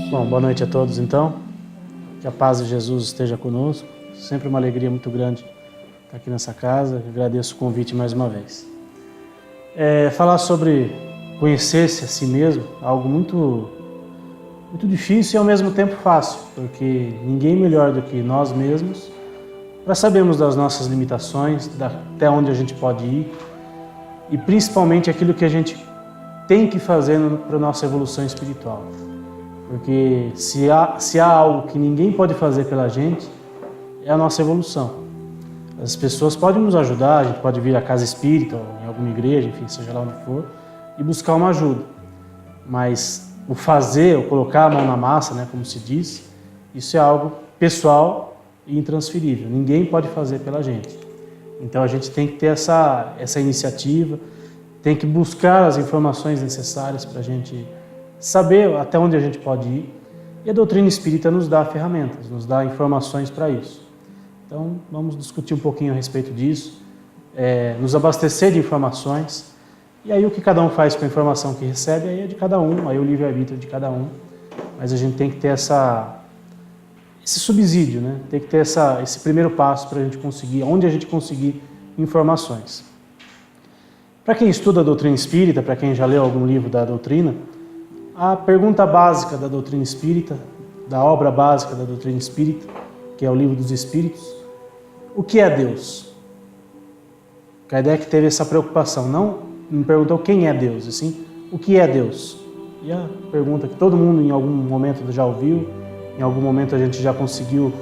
Bom, boa noite a todos então. Que a paz de Jesus esteja conosco. Sempre uma alegria muito grande estar aqui nessa casa. Agradeço o convite mais uma vez. Falar sobre conhecer-se a si mesmo é algo muito difícil e ao mesmo tempo fácil, porque ninguém melhor do que nós mesmos para sabermos das nossas limitações, até onde a gente pode ir e principalmente aquilo que a gente tem que fazer para a nossa evolução espiritual. Porque se há algo que ninguém pode fazer pela gente, é a nossa evolução. As pessoas podem nos ajudar, a gente pode vir à casa espírita, ou em alguma igreja, enfim, seja lá onde for, e buscar uma ajuda. Mas o fazer, o colocar a mão na massa, né, como se diz, isso é algo pessoal e intransferível. Ninguém pode fazer pela gente. Então a gente tem que ter essa iniciativa, tem que buscar as informações necessárias para a gente saber até onde a gente pode ir, e a doutrina espírita nos dá ferramentas, nos dá informações para isso. Então, vamos discutir um pouquinho a respeito disso, nos abastecer de informações, e aí o que cada um faz com a informação que recebe, aí é de cada um, aí o livre-arbítrio de cada um, mas a gente tem que ter esse subsídio, né? Tem que ter esse primeiro passo para a gente conseguir, onde a gente conseguir informações. Para quem estuda a doutrina espírita, para quem já leu algum livro da doutrina, a pergunta básica da doutrina espírita, da obra básica da doutrina espírita, que é o Livro dos Espíritos, o que é Deus? Kardec teve essa preocupação, não perguntou quem é Deus, e sim o que é Deus. E a pergunta que todo mundo em algum momento já ouviu, em algum momento a gente já conseguiu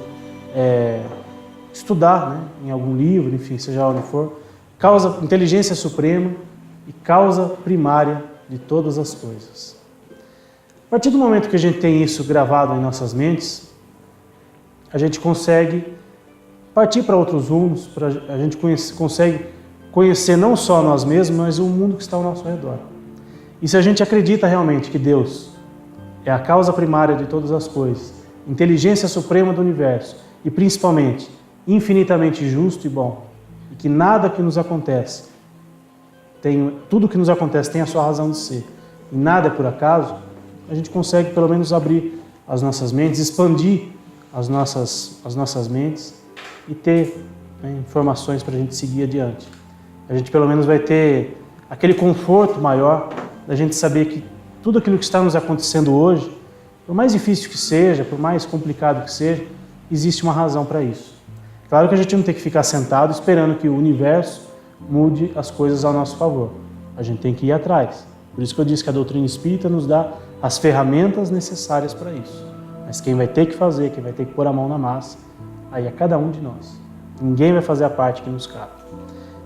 estudar, né, em algum livro, enfim, seja onde for, causa, inteligência suprema e causa primária de todas as coisas. A partir do momento que a gente tem isso gravado em nossas mentes, a gente consegue partir para outros rumos, a gente consegue conhecer não só nós mesmos, mas o mundo que está ao nosso redor. E se a gente acredita realmente que Deus é a causa primária de todas as coisas, inteligência suprema do universo e principalmente infinitamente justo e bom, e que nada que nos acontece, tudo que nos acontece tem a sua razão de ser, e nada é por acaso, a gente consegue pelo menos abrir as nossas mentes, expandir as nossas mentes e ter, né, informações para a gente seguir adiante. A gente pelo menos vai ter aquele conforto maior da gente saber que tudo aquilo que está nos acontecendo hoje, por mais difícil que seja, por mais complicado que seja, existe uma razão para isso. Claro que a gente não tem que ficar sentado esperando que o universo mude as coisas ao nosso favor. A gente tem que ir atrás. Por isso que eu disse que a doutrina espírita nos dá as ferramentas necessárias para isso. Mas quem vai ter que fazer, quem vai ter que pôr a mão na massa, aí é cada um de nós. Ninguém vai fazer a parte que nos cabe.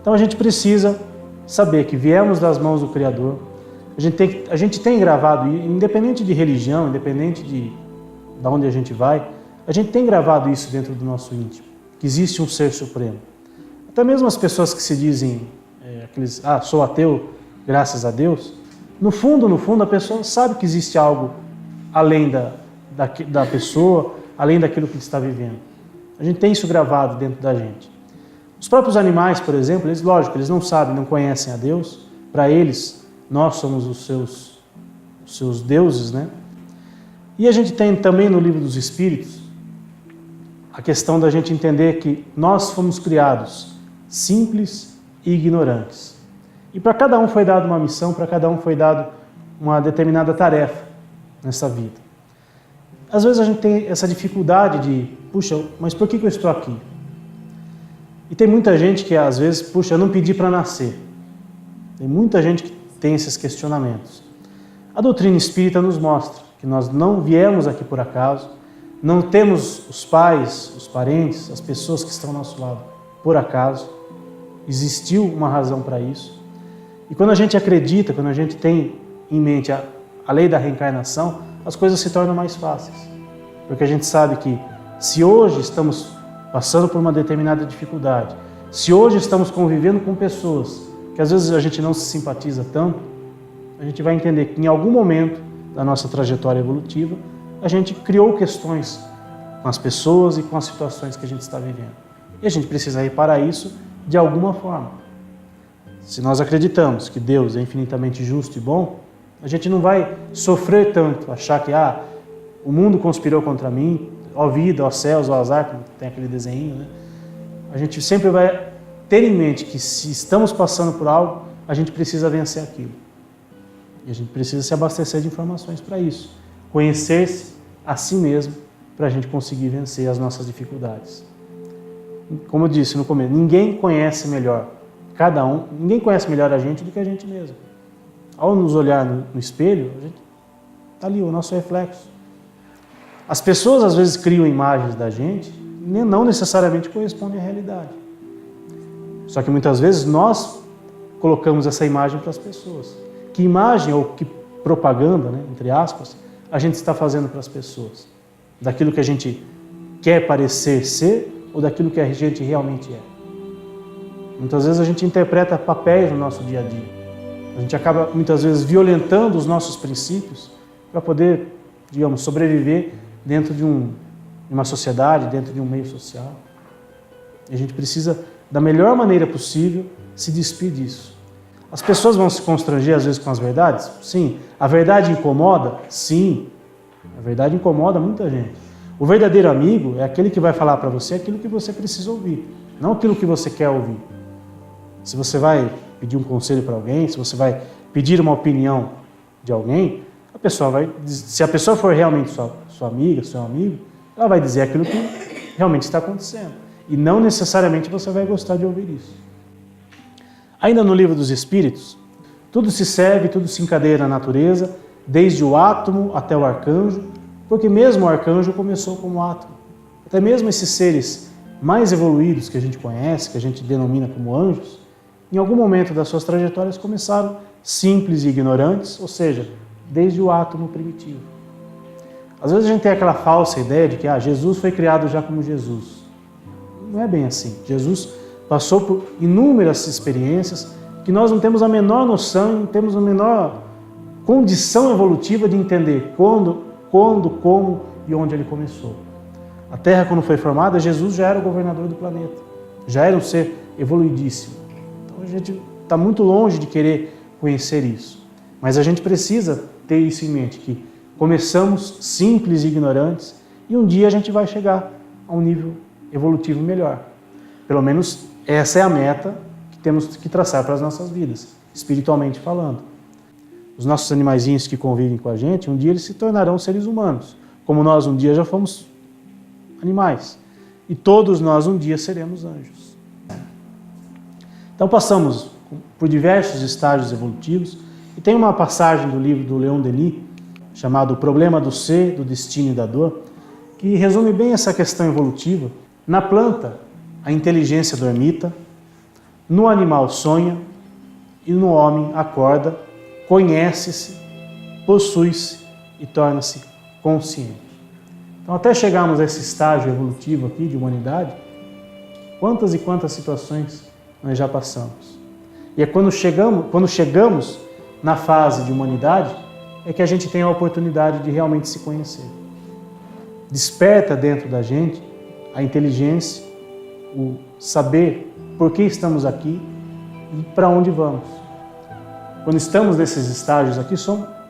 Então a gente precisa saber que viemos das mãos do Criador. A gente tem gravado, independente de religião, independente de onde a gente vai, a gente tem gravado isso dentro do nosso íntimo, que existe um ser supremo. Até mesmo as pessoas que se dizem, sou ateu, graças a Deus, no fundo, a pessoa sabe que existe algo além da pessoa, além daquilo que ele está vivendo. A gente tem isso gravado dentro da gente. Os próprios animais, por exemplo, eles não sabem, não conhecem a Deus. Para eles, nós somos os seus deuses, né? E a gente tem também no Livro dos Espíritos a questão da gente entender que nós fomos criados simples e ignorantes. E para cada um foi dada uma missão, para cada um foi dada uma determinada tarefa nessa vida. Às vezes a gente tem essa dificuldade de, puxa, mas por que eu estou aqui? E tem muita gente que às vezes, puxa, eu não pedi para nascer. Tem muita gente que tem esses questionamentos. A doutrina espírita nos mostra que nós não viemos aqui por acaso, não temos os pais, os parentes, as pessoas que estão ao nosso lado por acaso. Existiu uma razão para isso. E quando a gente acredita, quando a gente tem em mente a lei da reencarnação, as coisas se tornam mais fáceis. Porque a gente sabe que se hoje estamos passando por uma determinada dificuldade, se hoje estamos convivendo com pessoas que às vezes a gente não se simpatiza tanto, a gente vai entender que em algum momento da nossa trajetória evolutiva, a gente criou questões com as pessoas e com as situações que a gente está vivendo. E a gente precisa reparar isso de alguma forma. Se nós acreditamos que Deus é infinitamente justo e bom, a gente não vai sofrer tanto, achar que o mundo conspirou contra mim, ó vida, ó céus, ó azar, como tem aquele desenho, né? A gente sempre vai ter em mente que se estamos passando por algo, a gente precisa vencer aquilo. E a gente precisa se abastecer de informações para isso. Conhecer-se a si mesmo para a gente conseguir vencer as nossas dificuldades. Como eu disse no começo, ninguém conhece melhor ninguém conhece melhor a gente do que a gente mesmo. Ao nos olhar no espelho, a gente está ali, o nosso reflexo. As pessoas às vezes criam imagens da gente e não necessariamente correspondem à realidade. Só que muitas vezes nós colocamos essa imagem para as pessoas. Que imagem ou que propaganda, né, entre aspas, a gente está fazendo para as pessoas? Daquilo que a gente quer parecer ser ou daquilo que a gente realmente é? Muitas vezes a gente interpreta papéis no nosso dia a dia. A gente acaba muitas vezes violentando os nossos princípios para poder, digamos, sobreviver dentro de uma sociedade, dentro de um meio social. E a gente precisa, da melhor maneira possível, se despir disso. As pessoas vão se constranger às vezes com as verdades? Sim. A verdade incomoda? Sim. A verdade incomoda muita gente. O verdadeiro amigo é aquele que vai falar para você aquilo que você precisa ouvir, não aquilo que você quer ouvir. Se você vai pedir um conselho para alguém, se você vai pedir uma opinião de alguém, se a pessoa for realmente sua amiga, seu amigo, ela vai dizer aquilo que realmente está acontecendo. E não necessariamente você vai gostar de ouvir isso. Ainda no Livro dos Espíritos, tudo se serve, tudo se encadeia na natureza, desde o átomo até o arcanjo, porque mesmo o arcanjo começou como átomo. Até mesmo esses seres mais evoluídos que a gente conhece, que a gente denomina como anjos, em algum momento das suas trajetórias começaram simples e ignorantes, ou seja, desde o átomo primitivo. Às vezes a gente tem aquela falsa ideia de que Jesus foi criado já como Jesus. Não é bem assim. Jesus passou por inúmeras experiências que nós não temos a menor noção, não temos a menor condição evolutiva de entender quando, como e onde ele começou. A Terra, quando foi formada, Jesus já era o governador do planeta. Já era um ser evoluidíssimo. Então a gente está muito longe de querer conhecer isso. Mas a gente precisa ter isso em mente, que começamos simples e ignorantes e um dia a gente vai chegar a um nível evolutivo melhor. Pelo menos essa é a meta que temos que traçar para as nossas vidas, espiritualmente falando. Os nossos animaizinhos que convivem com a gente, um dia eles se tornarão seres humanos, como nós um dia já fomos animais. E todos nós um dia seremos anjos. Então passamos por diversos estágios evolutivos e tem uma passagem do livro do Leon Denis, chamado O Problema do Ser, do Destino e da Dor, que resume bem essa questão evolutiva. Na planta, a inteligência dormita, no animal sonha e no homem acorda, conhece-se, possui-se e torna-se consciente. Então, até chegarmos a esse estágio evolutivo aqui de humanidade, quantas e quantas situações nós já passamos. E é quando chegamos na fase de humanidade, é que a gente tem a oportunidade de realmente se conhecer. Desperta dentro da gente a inteligência, o saber por que estamos aqui e para onde vamos. Quando estamos nesses estágios aqui,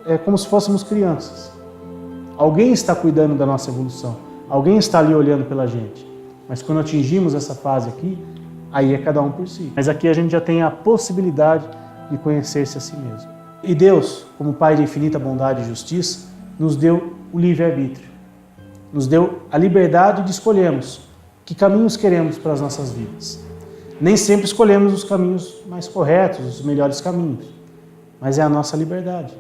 é como se fôssemos crianças. Alguém está cuidando da nossa evolução, alguém está ali olhando pela gente. Mas quando atingimos essa fase aqui, aí é cada um por si. Mas aqui a gente já tem a possibilidade de conhecer-se a si mesmo. E Deus, como Pai de infinita bondade e justiça, nos deu o livre-arbítrio. Nos deu a liberdade de escolhermos que caminhos queremos para as nossas vidas. Nem sempre escolhemos os caminhos mais corretos, os melhores caminhos, mas é a nossa liberdade,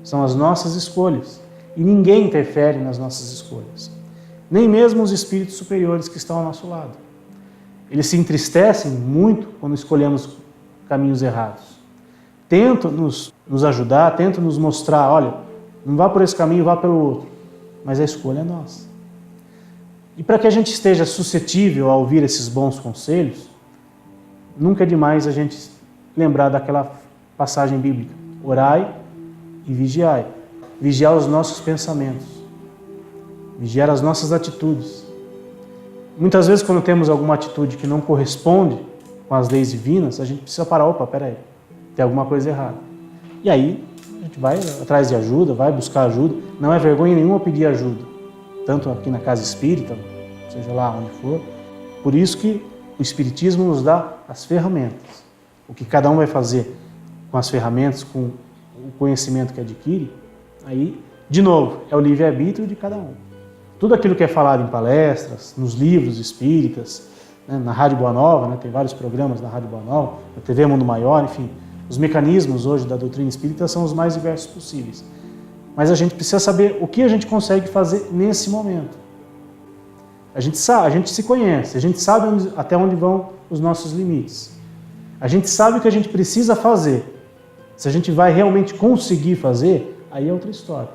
são as nossas escolhas e ninguém interfere nas nossas escolhas, nem mesmo os espíritos superiores que estão ao nosso lado. Eles se entristecem muito quando escolhemos caminhos errados. Tentam nos ajudar, tentam nos mostrar, olha, não vá por esse caminho, vá pelo outro, mas a escolha é nossa. E para que a gente esteja suscetível a ouvir esses bons conselhos, nunca é demais a gente lembrar daquela passagem bíblica. Orai e vigiai. Vigiar os nossos pensamentos. Vigiar as nossas atitudes. Muitas vezes quando temos alguma atitude que não corresponde com as leis divinas, a gente precisa parar. Opa, peraí. tem alguma coisa errada. E aí a gente vai atrás de ajuda, vai buscar ajuda. Não é vergonha nenhuma pedir ajuda, tanto aqui na casa espírita, seja lá onde for. Por isso que o Espiritismo nos dá as ferramentas. O que cada um vai fazer com as ferramentas, com o conhecimento que adquire, aí, de novo, é o livre-arbítrio de cada um. Tudo aquilo que é falado em palestras, nos livros espíritas, né, na Rádio Boa Nova, né, tem vários programas na Rádio Boa Nova, na TV Mundo Maior, enfim, os mecanismos hoje da doutrina espírita são os mais diversos possíveis. Mas a gente precisa saber o que a gente consegue fazer nesse momento. A gente sabe, a gente se conhece, a gente sabe até onde vão os nossos limites. A gente sabe o que a gente precisa fazer. Se a gente vai realmente conseguir fazer, aí é outra história.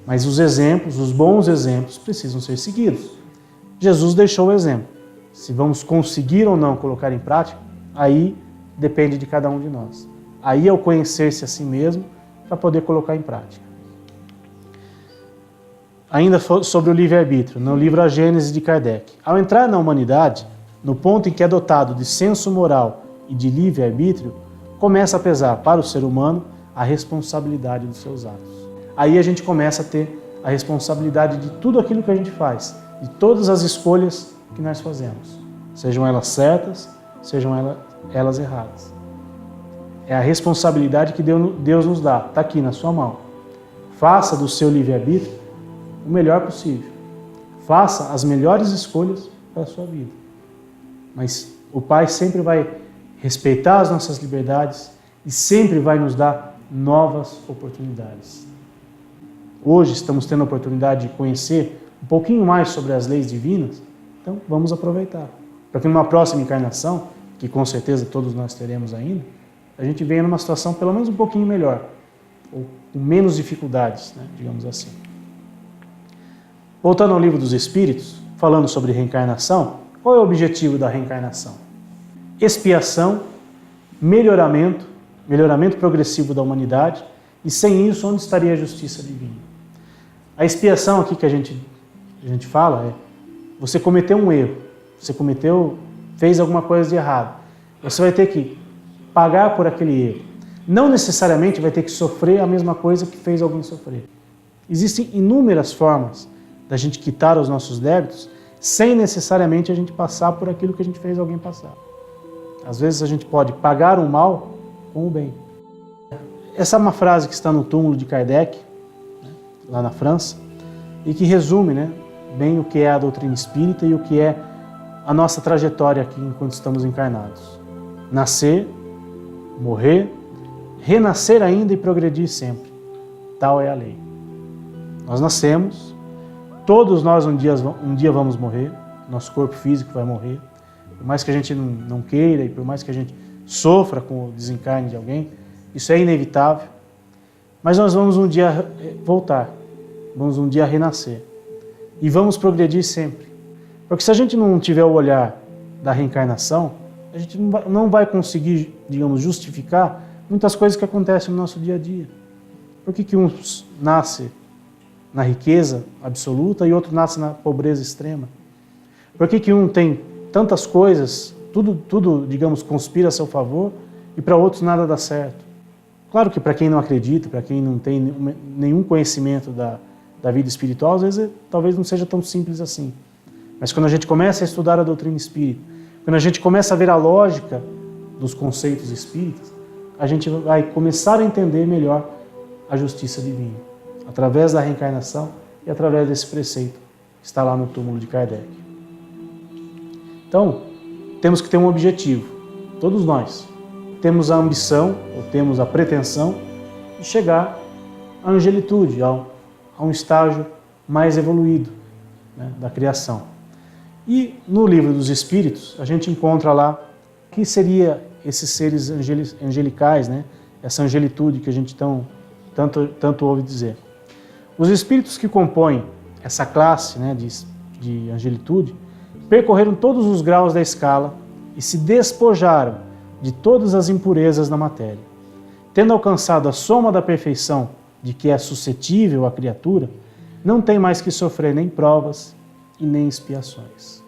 Mas os exemplos, os bons exemplos, precisam ser seguidos. Jesus deixou o exemplo. Se vamos conseguir ou não colocar em prática, aí depende de cada um de nós. Aí é o conhecer-se a si mesmo para poder colocar em prática. Ainda sobre o livre-arbítrio, no livro A Gênese de Kardec. Ao entrar na humanidade, no ponto em que é dotado de senso moral e de livre-arbítrio, começa a pesar para o ser humano a responsabilidade dos seus atos. Aí a gente começa a ter a responsabilidade de tudo aquilo que a gente faz, de todas as escolhas que nós fazemos, sejam elas certas, sejam elas erradas. É a responsabilidade que Deus nos dá, está aqui na sua mão. Faça do seu livre-arbítrio o melhor possível. Faça as melhores escolhas para a sua vida. Mas o Pai sempre vai respeitar as nossas liberdades e sempre vai nos dar novas oportunidades. Hoje estamos tendo a oportunidade de conhecer um pouquinho mais sobre as leis divinas, então vamos aproveitar. Para que numa próxima encarnação, que com certeza todos nós teremos ainda, a gente venha numa situação pelo menos um pouquinho melhor, ou com menos dificuldades, né, digamos assim. Voltando ao Livro dos Espíritos, falando sobre reencarnação, qual é o objetivo da reencarnação? Expiação, melhoramento progressivo da humanidade, e sem isso, onde estaria a justiça divina? A expiação aqui que a gente fala é, você cometeu um erro, fez alguma coisa de errado, você vai ter que pagar por aquele erro. Não necessariamente vai ter que sofrer a mesma coisa que fez alguém sofrer. Existem inúmeras formas da gente quitar os nossos débitos sem necessariamente a gente passar por aquilo que a gente fez alguém passar. Às vezes a gente pode pagar o mal com o bem. Essa é uma frase que está no túmulo de Kardec, né, lá na França, e que resume, né, bem o que é a doutrina espírita e o que é a nossa trajetória aqui enquanto estamos encarnados. Nascer, morrer, renascer ainda e progredir sempre. Tal é a lei. Nós nascemos, todos nós um dia vamos morrer, nosso corpo físico vai morrer, por mais que a gente não queira e por mais que a gente sofra com o desencarne de alguém, isso é inevitável, mas nós vamos um dia voltar, vamos um dia renascer e vamos progredir sempre. Porque se a gente não tiver o olhar da reencarnação, a gente não vai conseguir, digamos, justificar muitas coisas que acontecem no nosso dia a dia. Por que uns nascem na riqueza absoluta e outro nasce na pobreza extrema? Por que um tem tantas coisas, tudo, digamos, conspira a seu favor e para outros nada dá certo? Claro que para quem não acredita, para quem não tem nenhum conhecimento da vida espiritual, às vezes talvez não seja tão simples assim. Mas quando a gente começa a estudar a doutrina espírita, quando a gente começa a ver a lógica dos conceitos espíritas, a gente vai começar a entender melhor a justiça divina, através da reencarnação e através desse preceito que está lá no túmulo de Kardec. Então, temos que ter um objetivo, todos nós. Temos a ambição, ou temos a pretensão de chegar à angelitude, a um estágio mais evoluído, né, da criação. E no Livro dos Espíritos, a gente encontra lá o que seria esses seres angelicais, né, essa angelitude que a gente tanto ouve dizer. Os espíritos que compõem essa classe, né, de angelitude percorreram todos os graus da escala e se despojaram de todas as impurezas da matéria. Tendo alcançado a soma da perfeição de que é suscetível a criatura, não tem mais que sofrer nem provas e nem expiações.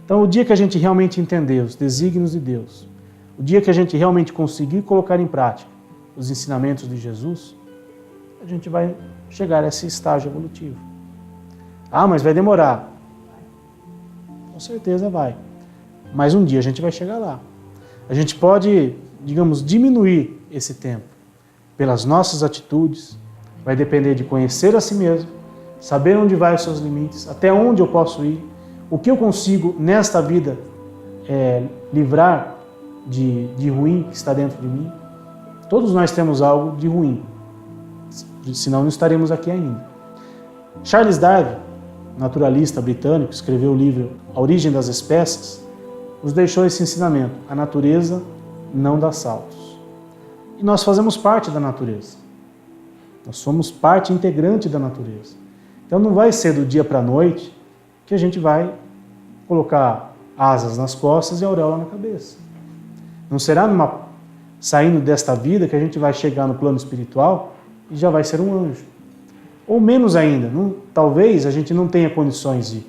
Então, o dia que a gente realmente entender os desígnios de Deus, o dia que a gente realmente conseguir colocar em prática os ensinamentos de Jesus, a gente vai chegar a esse estágio evolutivo. Ah, mas vai demorar. Com certeza vai. Mas um dia a gente vai chegar lá. A gente pode, digamos, diminuir esse tempo pelas nossas atitudes. Vai depender de conhecer a si mesmo, saber onde vai os seus limites, até onde eu posso ir, o que eu consigo nesta vida livrar de ruim que está dentro de mim. Todos nós temos algo de ruim, senão não estaremos aqui ainda. Charles Darwin, naturalista britânico, escreveu o livro A Origem das Espécies, nos deixou esse ensinamento: a natureza não dá saltos. E nós fazemos parte da natureza. Nós somos parte integrante da natureza. Então não vai ser do dia para a noite que a gente vai colocar asas nas costas e auréola na cabeça. Não será saindo desta vida que a gente vai chegar no plano espiritual e já vai ser um anjo. Ou menos ainda, talvez a gente não tenha condições de,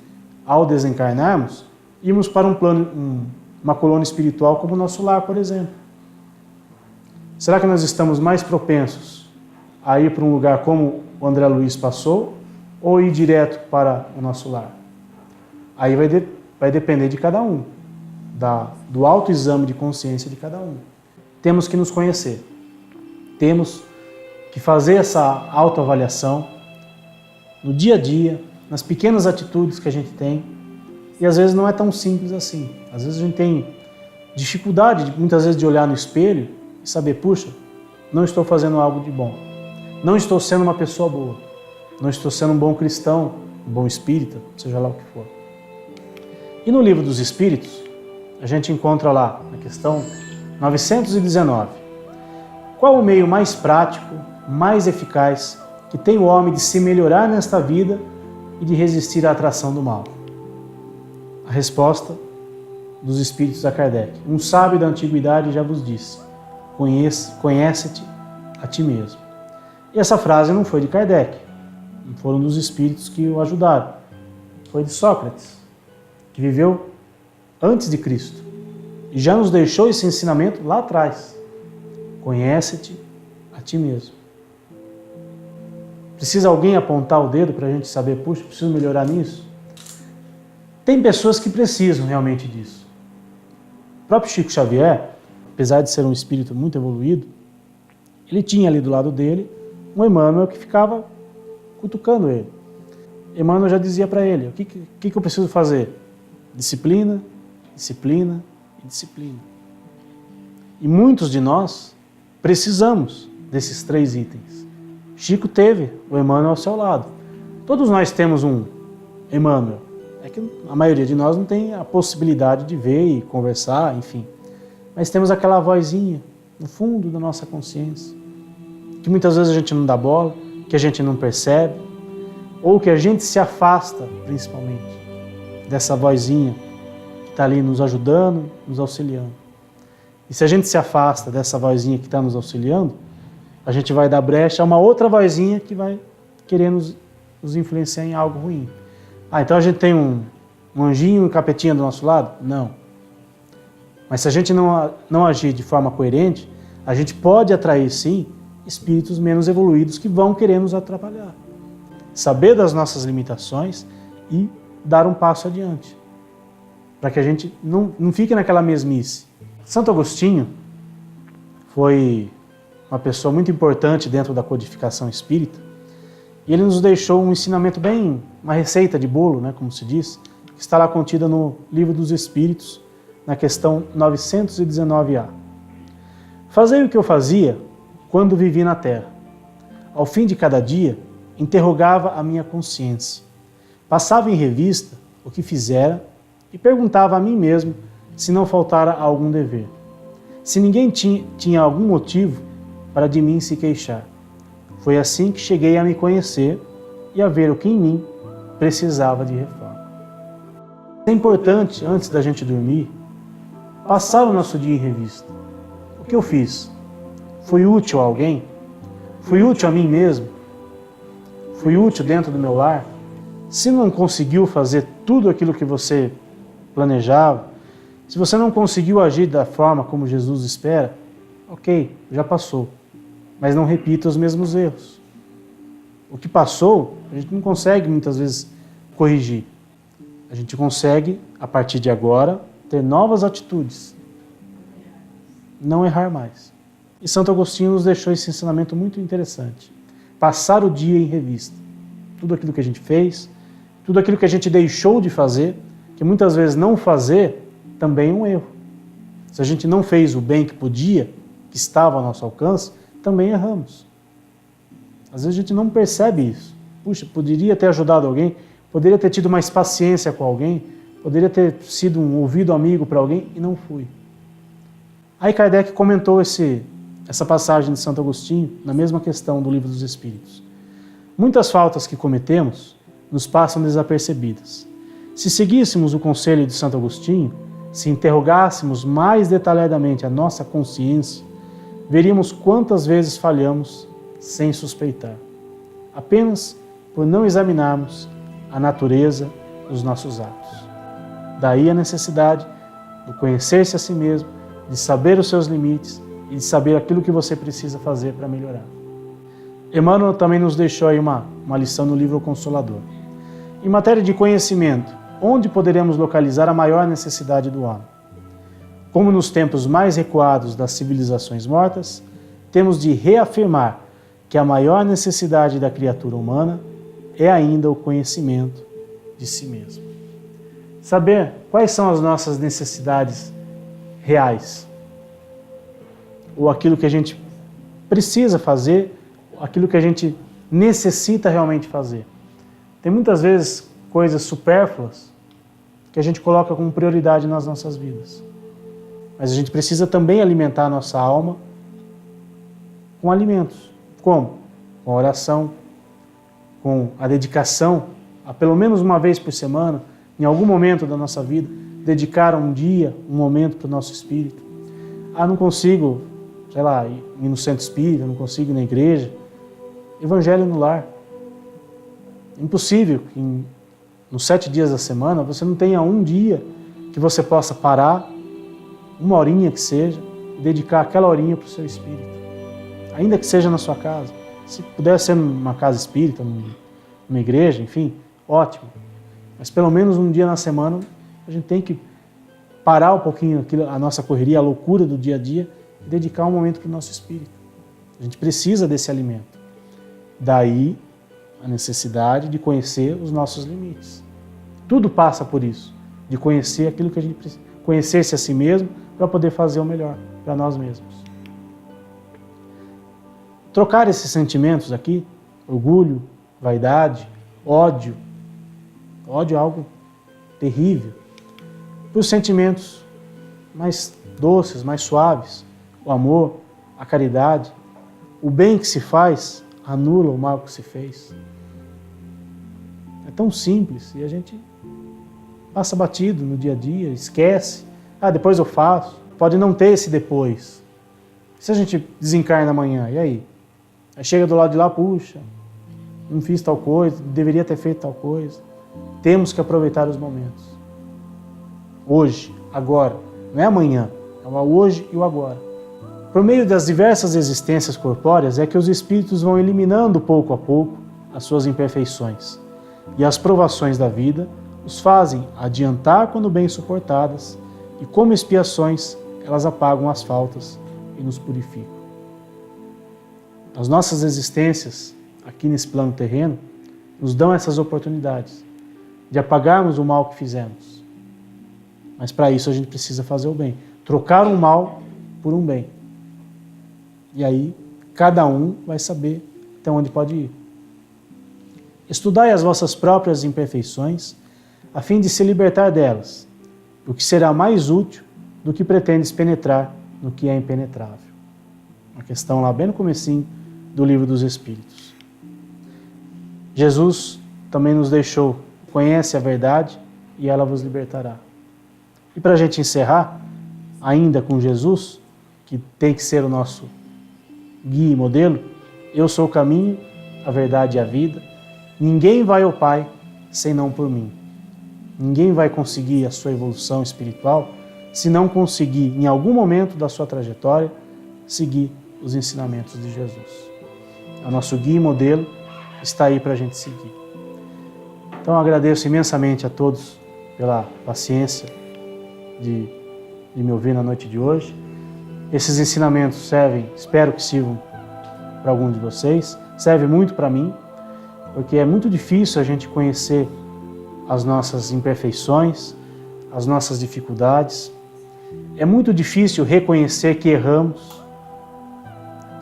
ao desencarnarmos, irmos para uma colônia espiritual como o nosso lar, por exemplo. Será que nós estamos mais propensos a ir para um lugar como o André Luiz passou ou ir direto para o nosso lar? Aí vai depender de cada um, do autoexame de consciência de cada um. Temos que nos conhecer, temos que fazer essa autoavaliação no dia a dia, nas pequenas atitudes que a gente tem, e às vezes não é tão simples assim. Às vezes a gente tem dificuldade, muitas vezes, de olhar no espelho e saber, puxa, não estou fazendo algo de bom, não estou sendo uma pessoa boa, não estou sendo um bom cristão, um bom espírita, seja lá o que for. E no Livro dos Espíritos, a gente encontra lá, na questão 919, qual o meio mais prático, mais eficaz que tem o homem de se melhorar nesta vida e de resistir à atração do mal? A resposta dos Espíritos a Kardec: um sábio da antiguidade já vos disse, conhece-te a ti mesmo. E essa frase não foi de Kardec, não foram dos Espíritos que o ajudaram, foi de Sócrates, que viveu antes de Cristo e já nos deixou esse ensinamento lá atrás. Conhece-te a ti mesmo. Precisa alguém apontar o dedo para a gente saber, puxa, preciso melhorar nisso? Tem pessoas que precisam realmente disso. O próprio Chico Xavier, apesar de ser um espírito muito evoluído, ele tinha ali do lado dele um Emmanuel que ficava cutucando ele. Emmanuel já dizia para ele, o que eu preciso fazer? Disciplina, disciplina e disciplina. E muitos de nós precisamos desses 3 itens. Chico teve o Emmanuel ao seu lado. Todos nós temos um Emmanuel. É que a maioria de nós não tem a possibilidade de ver e conversar, enfim. Mas temos aquela vozinha no fundo da nossa consciência, que muitas vezes a gente não dá bola, que a gente não percebe, ou que a gente se afasta, principalmente, dessa vozinha que está ali nos ajudando, nos auxiliando. E se a gente se afasta dessa vozinha que está nos auxiliando, a gente vai dar brecha a uma outra vozinha que vai querer nos influenciar em algo ruim. Então a gente tem um anjinho e um capetinha do nosso lado? Não. Mas se a gente não agir de forma coerente, a gente pode atrair, sim, espíritos menos evoluídos que vão querer nos atrapalhar. Saber das nossas limitações e dar um passo adiante, para que a gente não fique naquela mesmice. Santo Agostinho foi uma pessoa muito importante dentro da codificação espírita, e ele nos deixou um ensinamento uma receita de bolo, né, como se diz, que está lá contida no Livro dos Espíritos, na questão 919A. Fazei o que eu fazia quando vivi na terra. Ao fim de cada dia, interrogava a minha consciência. Passava em revista o que fizera e perguntava a mim mesmo se não faltara algum dever. Se ninguém tinha algum motivo para de mim se queixar. Foi assim que cheguei a me conhecer e a ver o que em mim precisava de reforma. É importante, antes da gente dormir, passar o nosso dia em revista. O que eu fiz? Fui útil a alguém? Fui útil a mim mesmo? Fui útil dentro do meu lar? Se não conseguiu fazer tudo aquilo que você planejava, Se você não conseguiu agir da forma como Jesus espera, ok, já passou. Mas não repita os mesmos erros. O que passou, a gente não consegue muitas vezes corrigir. A gente consegue, a partir de agora, ter novas atitudes. Não errar mais. E Santo Agostinho nos deixou esse ensinamento muito interessante. Passar o dia em revista. Tudo aquilo que a gente fez, tudo aquilo que a gente deixou de fazer, que muitas vezes não fazer também é um erro. Se a gente não fez o bem que podia, que estava ao nosso alcance, também erramos. Às vezes a gente não percebe isso. Puxa, poderia ter ajudado alguém, poderia ter tido mais paciência com alguém, poderia ter sido um ouvido amigo para alguém e não fui. Aí Kardec comentou essa passagem de Santo Agostinho na mesma questão do Livro dos Espíritos. Muitas faltas que cometemos nos passam desapercebidas. Se seguíssemos o conselho de Santo Agostinho, se interrogássemos mais detalhadamente a nossa consciência, veríamos quantas vezes falhamos sem suspeitar, apenas por não examinarmos a natureza dos nossos atos. Daí a necessidade de conhecer-se a si mesmo, de saber os seus limites e de saber aquilo que você precisa fazer para melhorar. Emmanuel também nos deixou aí uma lição no livro O Consolador. Em matéria de conhecimento, onde poderemos localizar a maior necessidade do homem? Como nos tempos mais recuados das civilizações mortas, temos de reafirmar que a maior necessidade da criatura humana é ainda o conhecimento de si mesmo. Saber quais são as nossas necessidades reais, ou aquilo que a gente precisa fazer, aquilo que a gente necessita realmente fazer. Tem muitas vezes coisas supérfluas que a gente coloca como prioridade nas nossas vidas. Mas a gente precisa também alimentar a nossa alma com alimentos. Como? Com a oração, com a dedicação, a pelo menos uma vez por semana, em algum momento da nossa vida, dedicar um dia, um momento para o nosso espírito. Ah, não consigo, sei lá, ir no centro espírita, não consigo ir na igreja. Evangelho no lar. É impossível que nos 7 dias da semana você não tenha um dia que você possa parar, uma horinha que seja, e dedicar aquela horinha para o seu espírito. Ainda que seja na sua casa. Se puder ser numa casa espírita, numa igreja, enfim, ótimo. Mas pelo menos um dia na semana a gente tem que parar um pouquinho a nossa correria, a loucura do dia a dia e dedicar um momento para o nosso espírito. A gente precisa desse alimento. Daí a necessidade de conhecer os nossos limites. Tudo passa por isso, de conhecer aquilo que a gente precisa, conhecer-se a si mesmo para poder fazer o melhor para nós mesmos. Trocar esses sentimentos aqui, orgulho, vaidade, ódio é algo terrível, por sentimentos mais doces, mais suaves, o amor, a caridade, o bem que se faz anula o mal que se fez. É tão simples e a gente passa batido no dia a dia, esquece. Ah, depois eu faço. Pode não ter esse depois. Se a gente desencarna amanhã, e aí? Aí chega do lado de lá, puxa, não fiz tal coisa, deveria ter feito tal coisa. Temos que aproveitar os momentos. Hoje, agora, não é amanhã, é o hoje e o agora. Por meio das diversas existências corpóreas é que os espíritos vão eliminando pouco a pouco as suas imperfeições. E as provações da vida os fazem adiantar quando bem suportadas, e como expiações, elas apagam as faltas e nos purificam. As nossas existências aqui nesse plano terreno nos dão essas oportunidades de apagarmos o mal que fizemos. Mas para isso a gente precisa fazer o bem, trocar um mal por um bem. E aí cada um vai saber até onde pode ir. Estudai as vossas próprias imperfeições, a fim de se libertar delas, o que será mais útil do que pretendes penetrar no que é impenetrável. Uma questão lá bem no comecinho do Livro dos Espíritos. Jesus também nos deixou, conhece a verdade e ela vos libertará. E para a gente encerrar, ainda com Jesus, que tem que ser o nosso guia e modelo, eu sou o caminho, a verdade e a vida, ninguém vai ao Pai senão por mim. Ninguém vai conseguir a sua evolução espiritual se não conseguir, em algum momento da sua trajetória, seguir os ensinamentos de Jesus. O nosso guia e modelo está aí para a gente seguir. Então, eu agradeço imensamente a todos pela paciência de me ouvir na noite de hoje. Esses ensinamentos servem, espero que sirvam para algum de vocês, serve muito para mim, porque é muito difícil a gente conhecer as nossas imperfeições, as nossas dificuldades. É muito difícil reconhecer que erramos.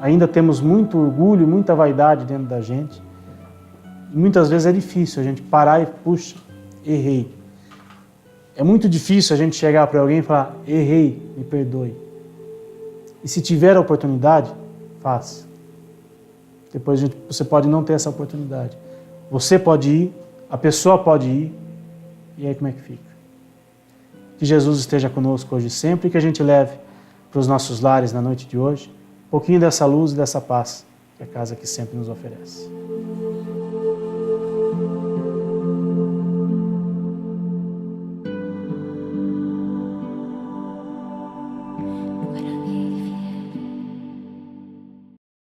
Ainda temos muito orgulho, muita vaidade dentro da gente. E muitas vezes é difícil a gente parar e, puxa, errei. É muito difícil a gente chegar para alguém e falar, errei, me perdoe. E se tiver a oportunidade, faça. Depois você pode não ter essa oportunidade. Você pode ir, a pessoa pode ir, e aí como é que fica? Que Jesus esteja conosco hoje e sempre e que a gente leve para os nossos lares na noite de hoje um pouquinho dessa luz e dessa paz que a casa aqui sempre nos oferece.